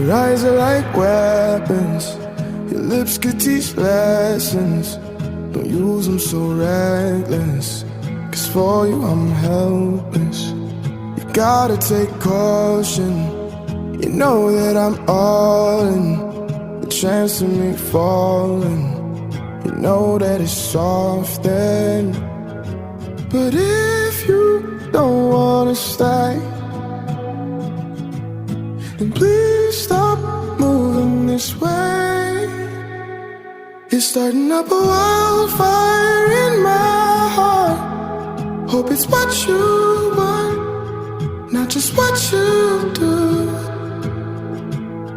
Your eyes are like weapons, your lips could teach lessons. Don't use them so reckless, 'cause for you I'm helpless. You gotta take caution, you know that I'm all in. The chance to me falling, you know that it's soft then. But if you don't wanna stay, then please stop moving this way. You're starting up a wildfire in my heart. Hope it's what you want, not just what you do.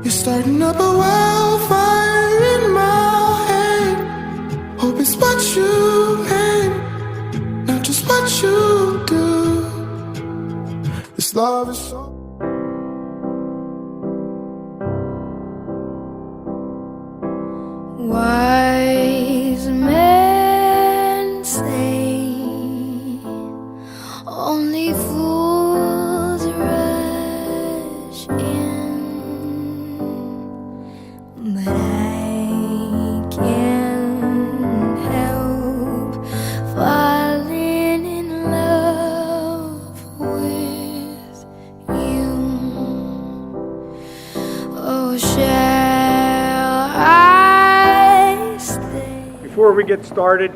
You're starting up a wildfire in my head. Hope it's what you meant, not just what you do. This love is so... Wise men say only fools rush in, but I can't help falling in love with you. Oh, shall I stay? Before we get started,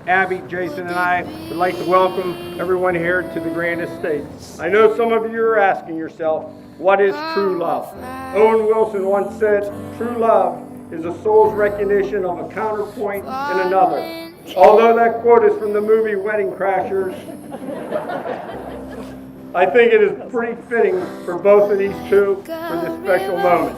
Abby, Jason, and I would like to welcome everyone here to the Grand Estate. I know some of you are asking yourself, what is true love? Owen Wilson once said, true love is a soul's recognition of a counterpoint in another. Although that quote is from the movie Wedding Crashers, I think it is pretty fitting for both of these two for this special moment.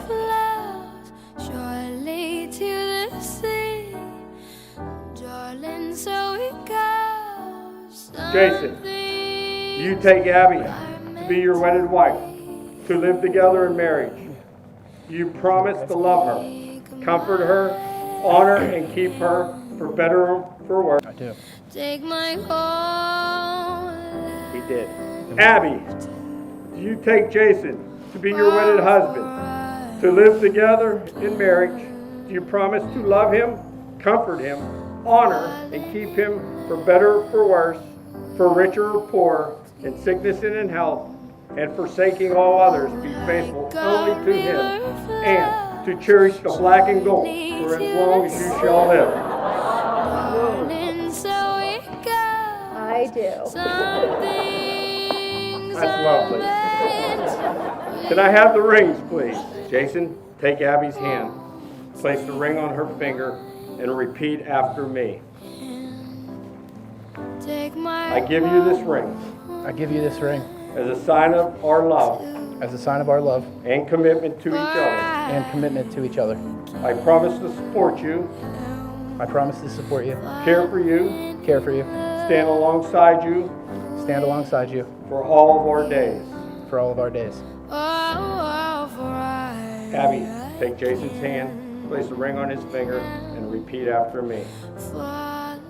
Jason, you take Abby to be your wedded wife, to live together in marriage. You promise to love her, comfort her, honor and keep her for better or for worse. I do. Take my whole He did. Abby, you take Jason to be your wedded husband, to live together in marriage. Do you promise to love him, comfort him, honor and keep him for better or for worse, for richer or poor, in sickness and in health, and forsaking all others, be faithful only to him, and to cherish the black and gold for as long as you shall live? I do. That's lovely. Can I have the rings, please? Jason, take Abby's hand. Place the ring on her finger and repeat after me. I give you this ring I give you this ring as a sign of our love as a sign of our love and commitment to each other. and commitment to each other. I promise to support you, I promise to support you, care for you, care for you, stand alongside you stand alongside you for all of our days. for all of our days. Abby, take Jason's hand, place a ring on his finger, and repeat after me.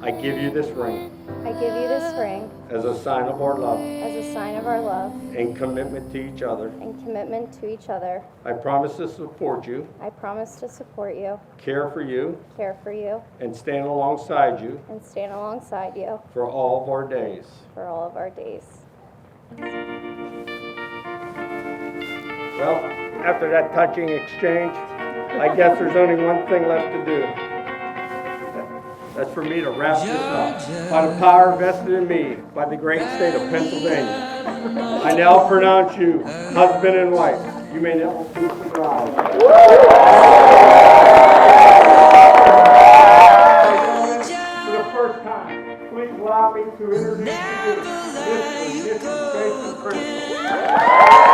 I give you this ring I give you this ring as a sign of our love as a sign of our love and commitment to each other. and commitment to each other. I promise to support you, I promise to support you, care for you, care for you, and stand alongside you and stand alongside you for all of our days. for all of our days. Well, after that touching exchange, I guess there's only one thing left to do. That's for me to wrap this up. By the power vested in me by the great state of Pennsylvania, I now pronounce you husband and wife. You may now please rise. For the first time, please allow me to introduce you to Mr. Jason Crystal.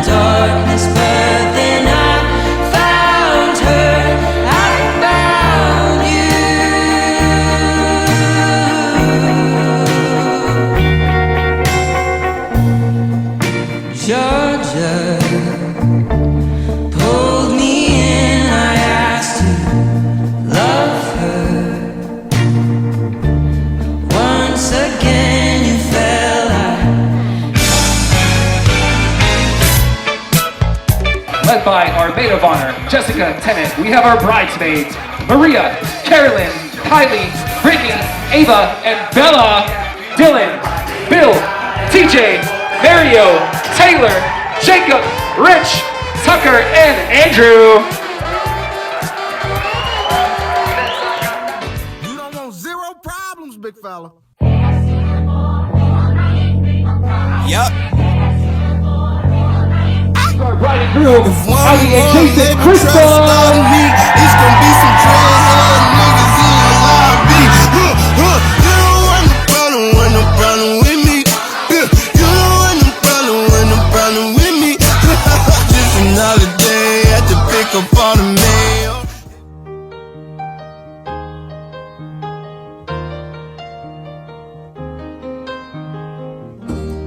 Darkness, but then I found her. I found led by our maid of honor, Jessica Tennant. We have our bridesmaids, Maria, Carolyn, Kylie, Brittany, Ava, and Bella, Dylan, Bill, TJ, Mario, Taylor, Jacob, Rich, Tucker, and Andrew. You don't want zero problems, big fella. Yup. Our bride and groom, If one Ivy and more Jason nigga Crystal. trust on me, it's gonna be some dreadhead niggas in the lobby. You don't want no problem when no problem with me. You don't want no problem when no problem with me. Just another day at the pick up on the mail.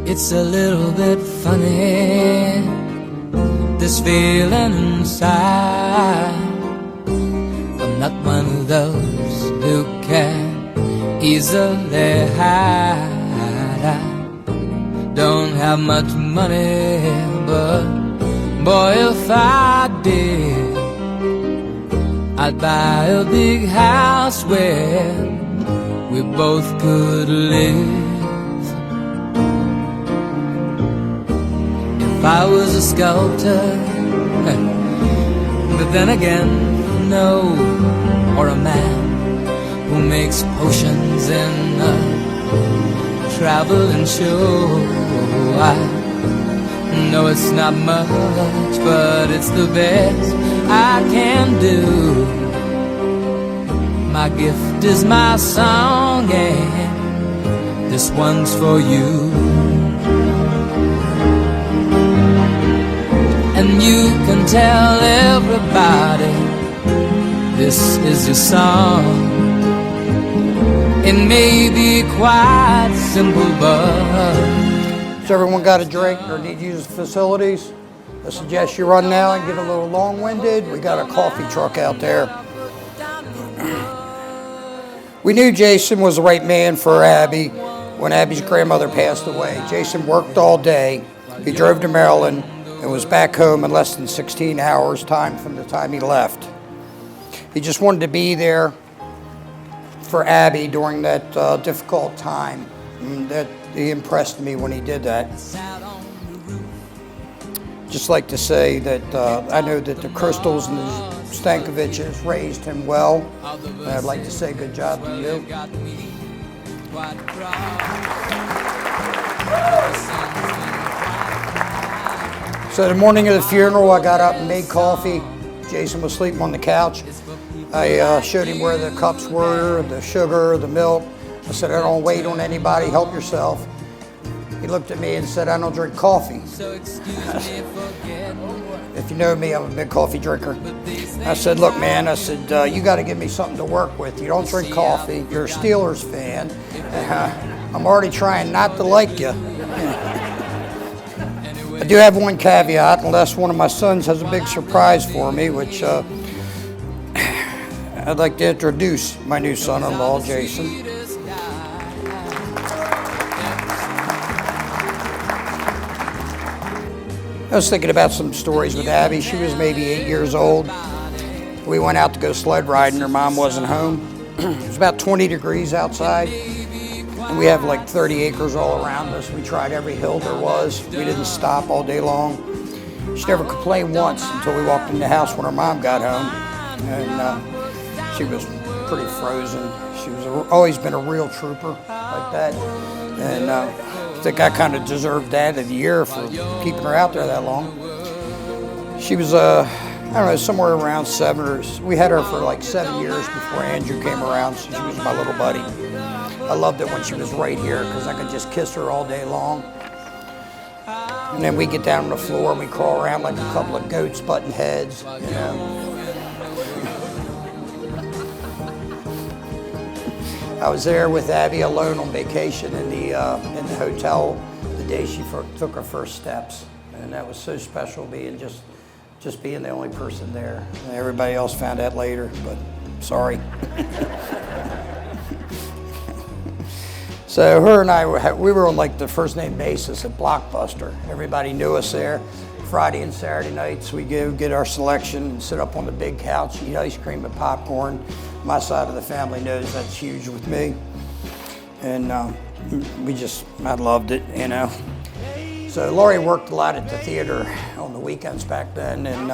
It's a little bit funny, this feeling inside. I'm not one of those who can easily hide. I don't have much money, but boy, if I did, I'd buy a big house where we both could live. If I was a sculptor, but then again, no, or a man who makes potions in a traveling show. I know it's not much, but it's the best I can do. My gift is my song, and this one's for you. And you can tell everybody this is your song. It may be quite simple, but Has everyone got a drink or need to use the facilities? I suggest you run now and get a little long-winded. We got a coffee truck out there. We knew Jason was the right man for Abby when Abby's grandmother passed away. Jason worked all day. He drove to Maryland and was back home in less than 16 hours time from the time he left. He just wanted to be there for Abby during that difficult time. And that he impressed me when he did that. Just like to say that I know that the Crystols and the Stankoviches raised him well. And I'd like to say good job to you. So the morning of the funeral, I got up and made coffee. Jason was sleeping on the couch. I showed him where the cups were, the sugar, the milk. I said, I don't wait on anybody, help yourself. He looked at me and said, I don't drink coffee. If you know me, I'm a big coffee drinker. I said, look, man, I said, you got to give me something to work with. You don't drink coffee. You're a Steelers fan. I'm already trying not to like you. I do have one caveat, unless one of my sons has a big surprise for me, which I'd like to introduce my new son-in-law, Jason. I was thinking about some stories with Abby. She was maybe 8 years old. We went out to go sled riding. Her mom wasn't home. It was about 20 degrees outside. And we have like 30 acres all around us. We tried every hill there was. We didn't stop all day long. She never complained once until we walked in the house when her mom got home. And she was pretty frozen. She was always been a real trooper like that. And I think I kind of deserved Dad of the Year for keeping her out there that long. She was, I don't know, somewhere around 7 or, we had her for like 7 years before Andrew came around, so she was my little buddy. I loved it when she was right here because I could just kiss her all day long. And then we get down on the floor and we crawl around like a couple of goats butting heads, you know. I was there with Abby alone on vacation in the hotel the day she took her first steps, and that was so special, being just being the only person there. And everybody else found out later, but sorry. So her and I we were on like the first name basis at Blockbuster. Everybody knew us there. Friday and Saturday nights, we go get our selection and sit up on the big couch, eat ice cream and popcorn. My side of the family knows that's huge with me. And I loved it, you know. So Laurie worked a lot at the theater on the weekends back then, and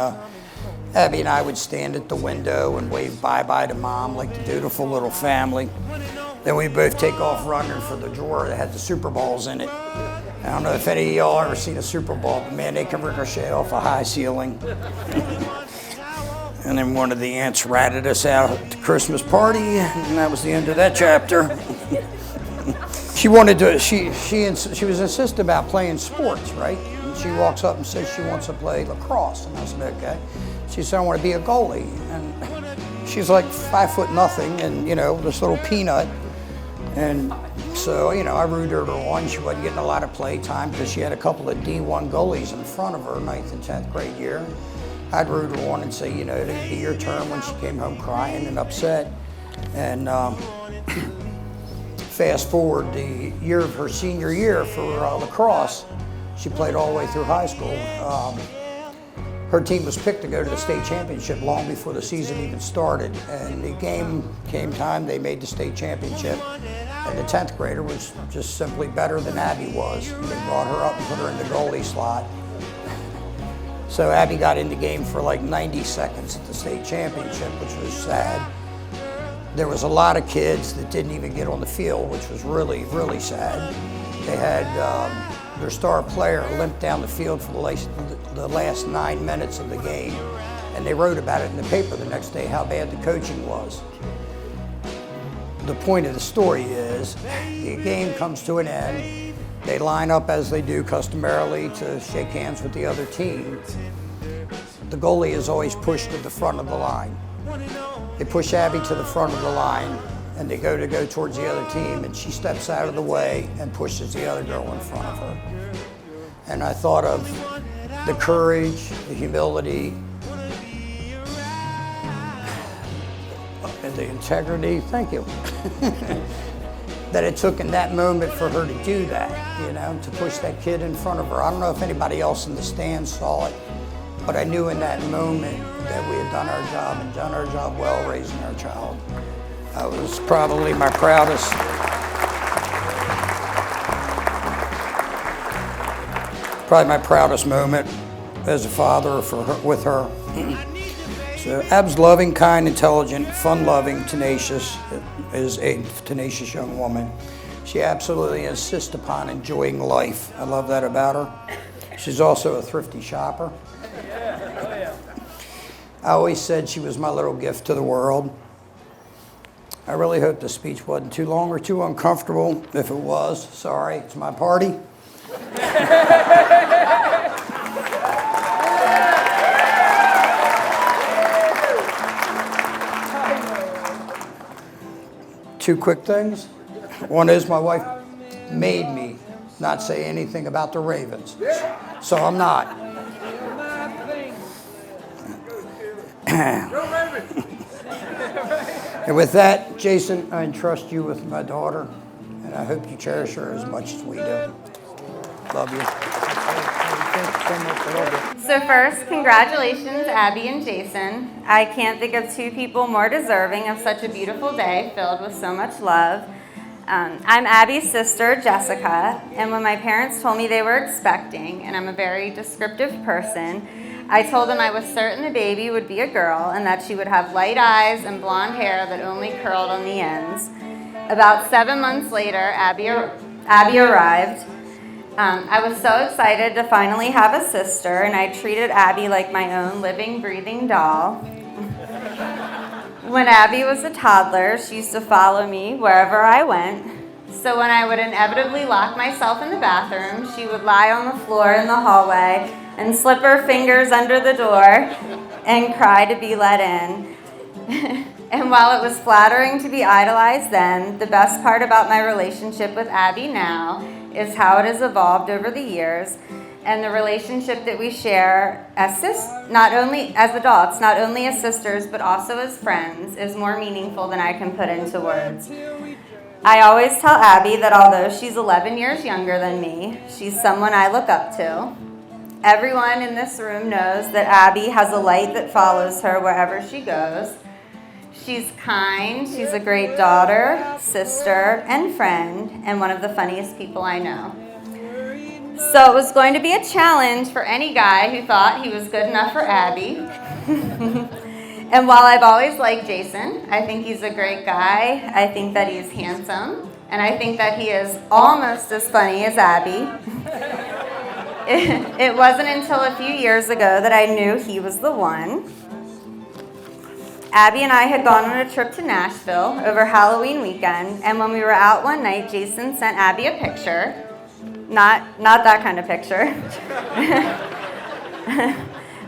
Abby and I would stand at the window and wave bye-bye to Mom like the dutiful little family. Then we'd both take off running for the drawer that had the Super Bowls in it. I don't know if any of y'all ever seen a Super Bowl, but man, they can ricochet off a high ceiling. And then one of the aunts ratted us out at the Christmas party, and that was the end of that chapter. She wanted to, she was insistent about playing sports, right? And she walks up and says she wants to play lacrosse. And I said, okay. She said, I want to be a goalie. And she's like 5'0" and, you know, this little peanut. And so, you know, I rooted her on. She wasn't getting a lot of play time because she had a couple of D1 goalies in front of her 9th and 10th grade year. I'd root her on and say, you know, it'd be your turn when she came home crying and upset. And fast forward the year of her senior year for lacrosse, she played all the way through high school. Her team was picked to go to the state championship long before the season even started. And the game came time, they made the state championship. And the 10th grader was just simply better than Abby was. And they brought her up and put her in the goalie slot. So Abby got in the game for like 90 seconds at the state championship, which was sad. There was a lot of kids that didn't even get on the field, which was really, really sad. They had their star player limp down the field for the last 9 minutes of the game, and they wrote about it in the paper the next day how bad the coaching was. The point of the story is the game comes to an end. They line up as they do customarily to shake hands with the other team. The goalie is always pushed to the front of the line. They push Abby to the front of the line, and they go towards the other team, and she steps out of the way and pushes the other girl in front of her. And I thought of the courage, the humility, and the integrity, thank you, that it took in that moment for her to do that, you know, to push that kid in front of her. I don't know if anybody else in the stands saw it, but I knew in that moment that we had done our job and done our job well raising our child. That was probably my proudest. Probably my proudest moment as a father for her, with her. So Ab's loving, kind, intelligent, fun-loving, tenacious, is a tenacious young woman. She absolutely insists upon enjoying life. I love that about her. She's also a thrifty shopper. I always said she was my little gift to the world. I really hope the speech wasn't too long or too uncomfortable. If it was, sorry, it's my party. Two quick things. One is my wife made me not say anything about the Ravens, so I'm not. And with that, Jason, I entrust you with my daughter, and I hope you cherish her as much as we do. Love you. So first, congratulations, Abby and Jason. I can't think of two people more deserving of such a beautiful day filled with so much love. I'm Abby's sister, Jessica, and when my parents told me they were expecting, and I'm a very descriptive person, I told them I was certain the baby would be a girl and that she would have light eyes and blonde hair that only curled on the ends. About 7 months later, Abby arrived. I was so excited to finally have a sister, and I treated Abby like my own living, breathing doll. When Abby was a toddler, she used to follow me wherever I went. So when I would inevitably lock myself in the bathroom, she would lie on the floor in the hallway and slip her fingers under the door and cry to be let in. And while it was flattering to be idolized then, the best part about my relationship with Abby now is how it has evolved over the years, and the relationship that we share as not only as adults, not only as sisters, but also as friends, is more meaningful than I can put into words. I always tell Abby that although she's 11 years younger than me, she's someone I look up to. Everyone in this room knows that Abby has a light that follows her wherever she goes. She's kind, she's a great daughter, sister, and friend, and one of the funniest people I know. So it was going to be a challenge for any guy who thought he was good enough for Abby. And while I've always liked Jason, I think he's a great guy, I think that he's handsome, and I think that he is almost as funny as Abby. It wasn't until a few years ago that I knew he was the one. Abby and I had gone on a trip to Nashville over Halloween weekend, and when we were out one night, Jason sent Abby a picture. Not that kind of picture.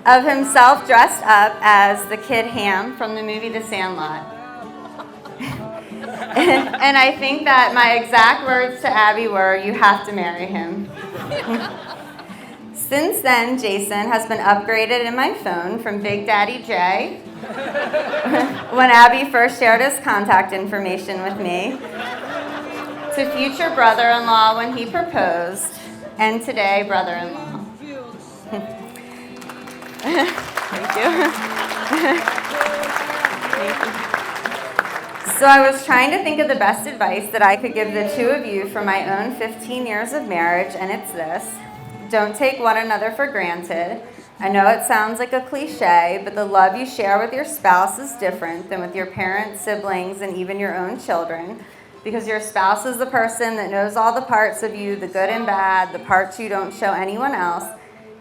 Of himself dressed up as the kid Ham from the movie The Sandlot. And I think that my exact words to Abby were, "You have to marry him." Since then, Jason has been upgraded in my phone from Big Daddy J, when Abby first shared his contact information with me, to future brother-in-law when he proposed, and today brother-in-law. Thank you. So I was trying to think of the best advice that I could give the two of you for my own 15 years of marriage, and it's this. Don't take one another for granted. I know it sounds like a cliche, but the love you share with your spouse is different than with your parents, siblings, and even your own children, because your spouse is the person that knows all the parts of you, the good and bad, the parts you don't show anyone else.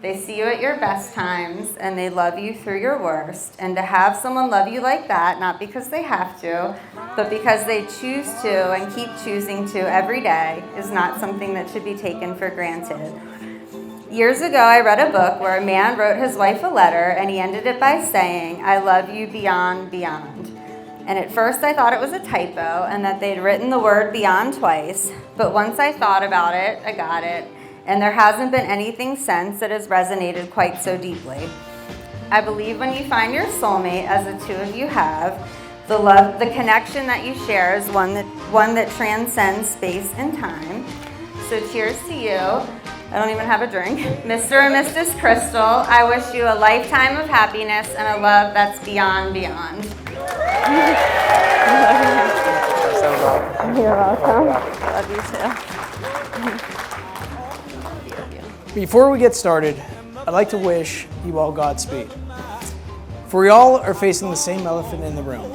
They see you at your best times, and they love you through your worst. And to have someone love you like that, not because they have to, but because they choose to and keep choosing to every day, is not something that should be taken for granted. Years ago, I read a book where a man wrote his wife a letter, and he ended it by saying, "I love you beyond, beyond." And at first I thought it was a typo and that they'd written the word beyond twice, but once I thought about it, I got it, and there hasn't been anything since that has resonated quite so deeply. I believe when you find your soulmate, as the two of you have, the love, the connection that you share is one that transcends space and time. So cheers to you. I don't even have a drink. Mr. and Mrs. Crystal, I wish you a lifetime of happiness and a love that's beyond, beyond. You're welcome. Love you too. Before we get started, I'd like to wish you all Godspeed. For we all are facing the same elephant in the room,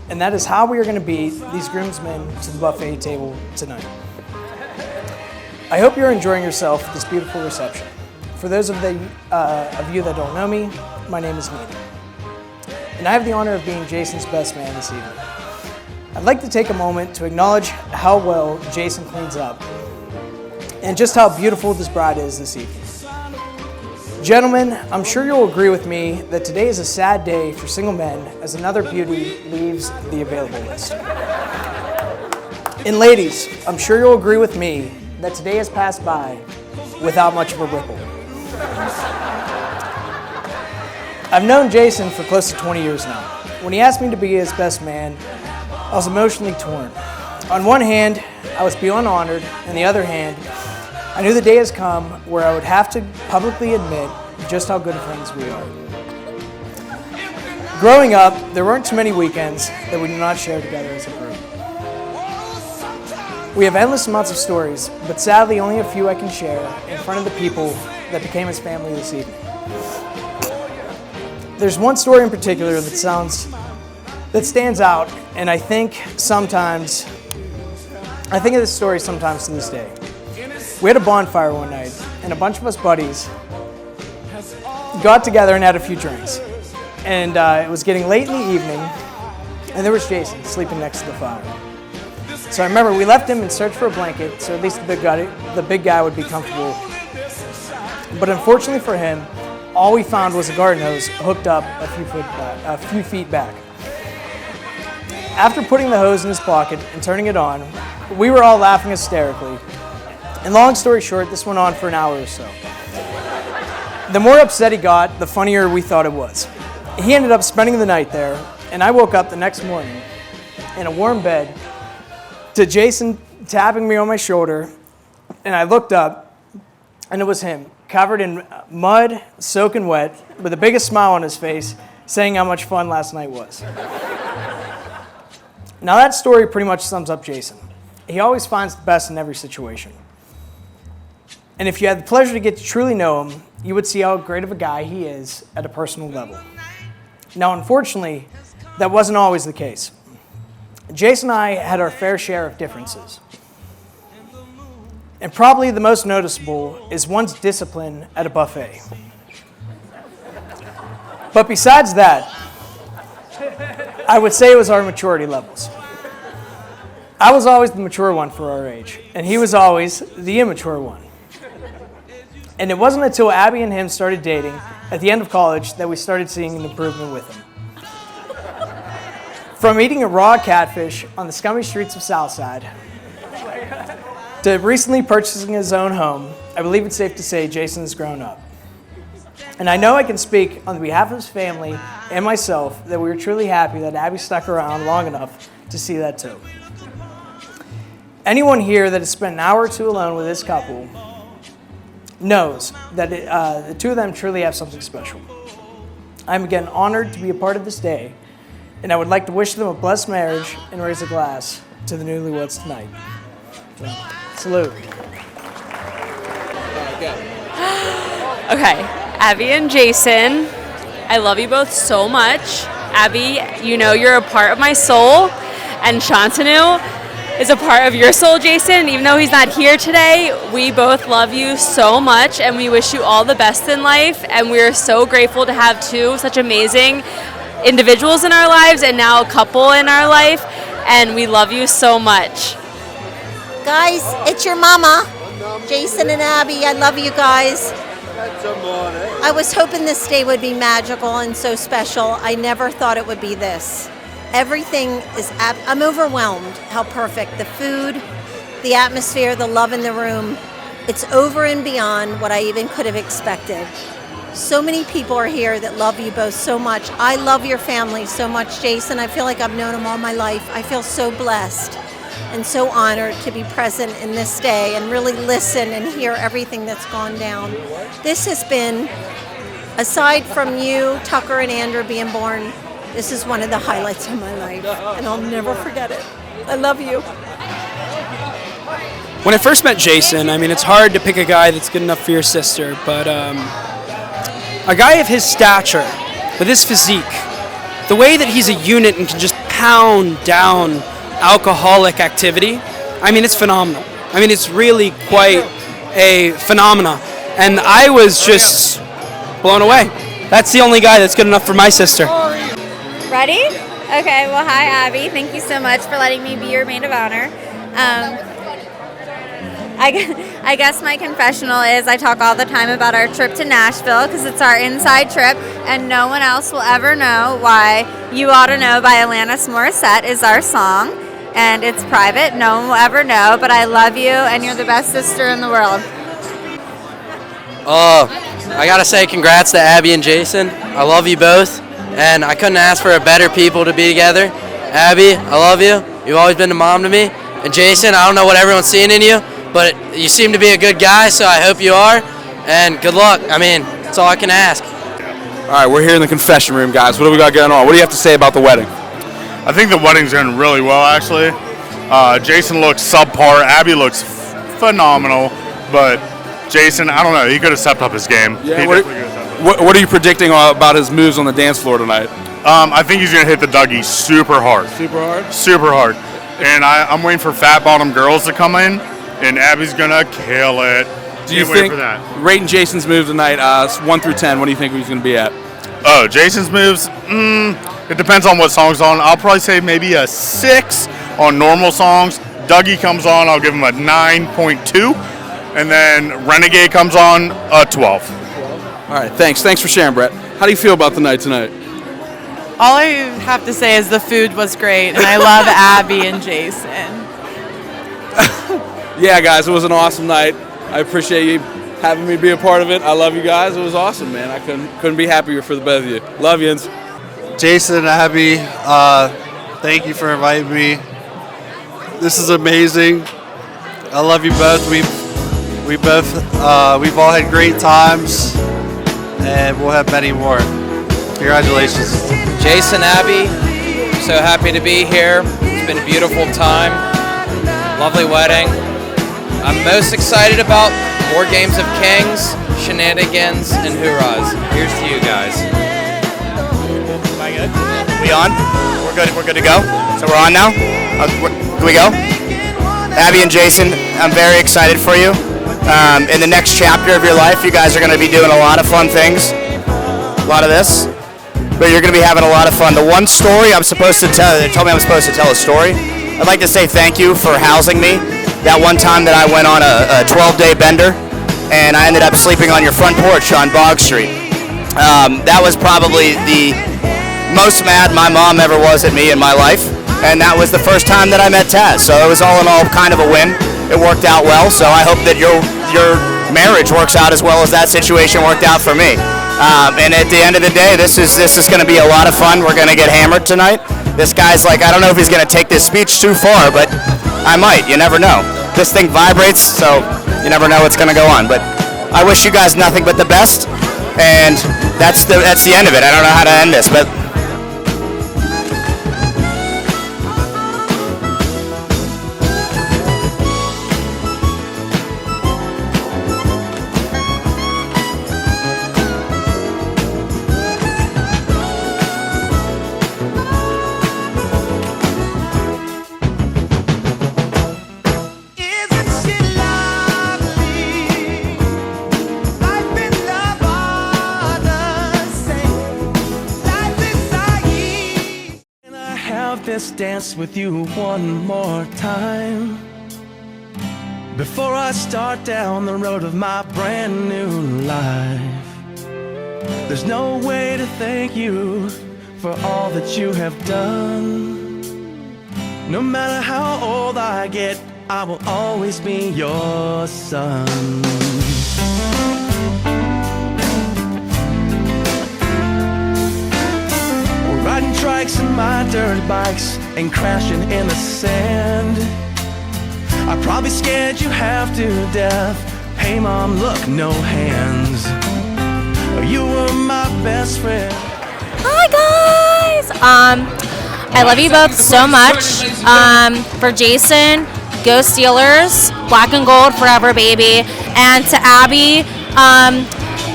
and that is how we are going to beat these groomsmen to the buffet table tonight. I hope you're enjoying yourself at this beautiful reception. For those of you that don't know me, my name is Nina, and I have the honor of being Jason's best man this evening. I'd like to take a moment to acknowledge how well Jason cleans up and just how beautiful this bride is this evening. Gentlemen, I'm sure you'll agree with me that today is a sad day for single men as another beauty leaves the available list. And ladies, I'm sure you'll agree with me that today has passed by without much of a ripple. I've known Jason for close to 20 years now. When he asked me to be his best man, I was emotionally torn. On one hand, I was beyond honored, and the other hand, I knew the day has come where I would have to publicly admit just how good friends we are. Growing up, there weren't too many weekends that we did not share together as a group. We have endless amounts of stories, but sadly only a few I can share in front of the people that became his family this evening. There's one story in particular that stands out, and I think of this story sometimes to this day. We had a bonfire one night, and a bunch of us buddies got together and had a few drinks. And it was getting late in the evening, and there was Jason sleeping next to the fire. So I remember we left him and searched for a blanket, so at least the big guy would be comfortable. But unfortunately for him, all we found was a garden hose hooked up a few feet back. After putting the hose in his pocket and turning it on, we were all laughing hysterically. And long story short, this went on for an hour or so. The more upset he got, the funnier we thought it was. He ended up spending the night there, and I woke up the next morning in a warm bed to Jason tapping me on my shoulder, and I looked up, and it was him, covered in mud, soaking wet, with the biggest smile on his face, saying how much fun last night was. Now that story pretty much sums up Jason. He always finds the best in every situation. And if you had the pleasure to get to truly know him, you would see how great of a guy he is at a personal level. Now, unfortunately, that wasn't always the case. Jason and I had our fair share of differences. And probably the most noticeable is one's discipline at a buffet. But besides that, I would say it was our maturity levels. I was always the mature one for our age, and he was always the immature one. And it wasn't until Abby and him started dating at the end of college that we started seeing an improvement with him. From eating a raw catfish on the scummy streets of Southside to recently purchasing his own home, I believe it's safe to say Jason has grown up. And I know I can speak on behalf of his family and myself that we were truly happy that Abby stuck around long enough to see that too. Anyone here that has spent an hour or two alone with this couple knows that the two of them truly have something special. I'm again honored to be a part of this day, and I would like to wish them a blessed marriage and raise a glass to the newlyweds tonight. So, salute. Okay, Abby and Jason, I love you both so much. Abby, you know you're a part of my soul, and Shantanu is a part of your soul, Jason. Even though he's not here today, we both love you so much, and we wish you all the best in life, and we're so grateful to have two such amazing individuals in our lives and now a couple in our life, and we love you so much. Guys, it's your mama, Jason and Abby. I love you guys. I was hoping this day would be magical and so special. I never thought it would be this. Everything is, I'm overwhelmed how perfect. The food, the atmosphere, the love in the room. It's over and beyond what I even could have expected. So many people are here that love you both so much. I love your family so much, Jason. I feel like I've known them all my life. I feel so blessed and so honored to be present in this day and really listen and hear everything that's gone down. This has been, aside from you, Tucker and Andrew being born, this is one of the highlights of my life, and I'll never forget it. I love you. When I first met Jason, I mean, it's hard to pick a guy that's good enough for your sister, but a guy of his stature, with his physique, the way that he's a unit and can just pound down alcoholic activity, I mean, it's phenomenal. I mean, it's really quite a phenomena. And I was just blown away. That's the only guy that's good enough for my sister. Ready? Okay, well, hi, Abby. Thank you so much for letting me be your maid of honor. I guess my confessional is I talk all the time about our trip to Nashville because it's our inside trip, and no one else will ever know why You Ought to Know by Alanis Morissette is our song, and it's private. No one will ever know, but I love you, and you're the best sister in the world. I gotta say congrats to Abby and Jason. I love you both, and I couldn't ask for a better people to be together. Abby, I love you. You've always been a mom to me. And Jason, I don't know what everyone's seeing in you, but you seem to be a good guy, so I hope you are. And good luck. I mean, that's all I can ask. All right, we're here in the confession room, guys. What do we got going on? What do you have to say about the wedding? I think the wedding's going really well, actually. Jason looks subpar. Abby looks phenomenal, but Jason, I don't know. He could have stepped up his game. Yeah, what are you predicting about his moves on the dance floor tonight? I think he's going to hit the Dougie super hard. Super hard? Super hard. And I'm waiting for fat bottom girls to come in, and Abby's going to kill it. Do you think, rating Jason's move tonight, 1 through 10, what do you think he's going to be at? Oh, Jason's moves? It depends on what song's on. I'll probably say maybe a 6 on normal songs. Dougie comes on, I'll give him a 9.2. And then Renegade comes on, a 12. All right, thanks. Thanks for sharing, Brett. How do you feel about the night tonight? All I have to say is the food was great, and I love Abby and Jason. Yeah, guys, it was an awesome night. I appreciate you having me be a part of it. I love you guys. It was awesome, man. I couldn't be happier for the both of you. Love yous. Jason, Abby, thank you for inviting me. This is amazing. I love you both. We've we've all had great times, and we'll have many more. Congratulations. Jason, Abby, so happy to be here. It's been a beautiful time. Lovely wedding. I'm most excited about more games of Kings, shenanigans, and hoorahs. Here's to you guys. Am I good? We on? We're good. We're good to go. So we're on now. Can we go? Abby and Jason, I'm very excited for you. In the next chapter of your life, you guys are going to be doing a lot of fun things. A lot of this. But you're going to be having a lot of fun. The one story I'm supposed to tell, they told me I'm supposed to tell a story. I'd like to say thank you for housing me. That one time that I went on a 12-day bender, and I ended up sleeping on your front porch on Bog Street. That was probably the most mad my mom ever was at me in my life, and that was the first time that I met Taz. So it was all in all kind of a win. It worked out well, so I hope that your marriage works out as well as that situation worked out for me. And at the end of the day, this is going to be a lot of fun. We're going to get hammered tonight. This guy's like, I don't know if he's going to take this speech too far, but I might. You never know. This thing vibrates, so you never know what's going to go on. But I wish you guys nothing but the best, and that's the end of it. I don't know how to end this, but. This dance with you one more time before I start down the road of my brand new life. There's no way to thank you for all that you have done. No matter how old I get, I will always be your son. Riding trikes and my dirt bikes and crashing in the sand. I probably scared you half to death. Hey mom, look, no hands. You were my best friend. Hi guys! I love you both so much. For Jason, go Steelers, black and gold forever, baby. And to Abby,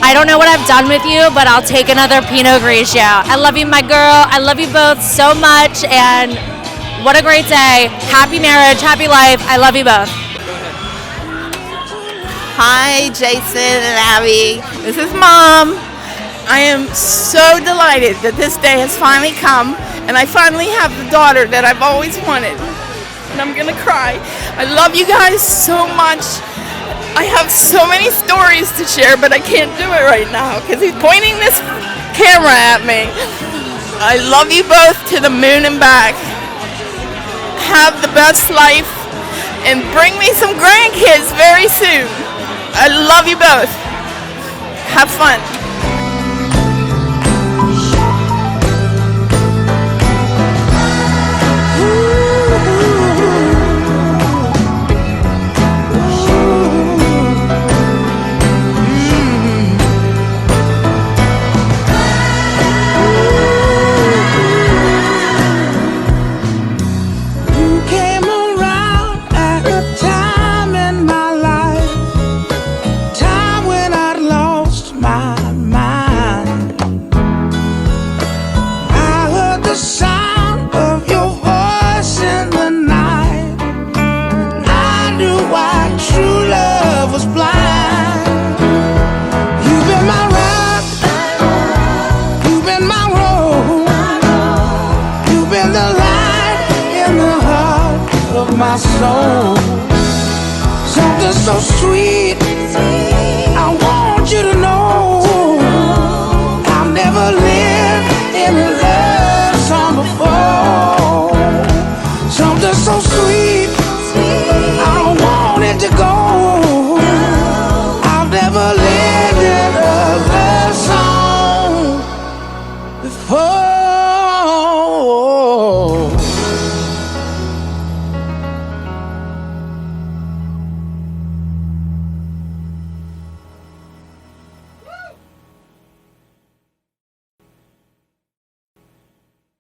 I don't know what I've done with you, but I'll take another Pinot Grigio. I love you, my girl. I love you both so much, and what a great day. Happy marriage, happy life. I love you both. Hi, Jason and Abby. This is Mom. I am so delighted that this day has finally come, and I finally have the daughter that I've always wanted. And I'm gonna cry. I love you guys so much. I have so many stories to share, but I can't do it right now because he's pointing this camera at me. I love you both to the moon and back. Have the best life and bring me some grandkids very soon. I love you both. Have fun. My soul, something so sweet. I want you to know I've never lived in a love song before. Something so sweet, I don't want it to go. I've never lived in a love song before.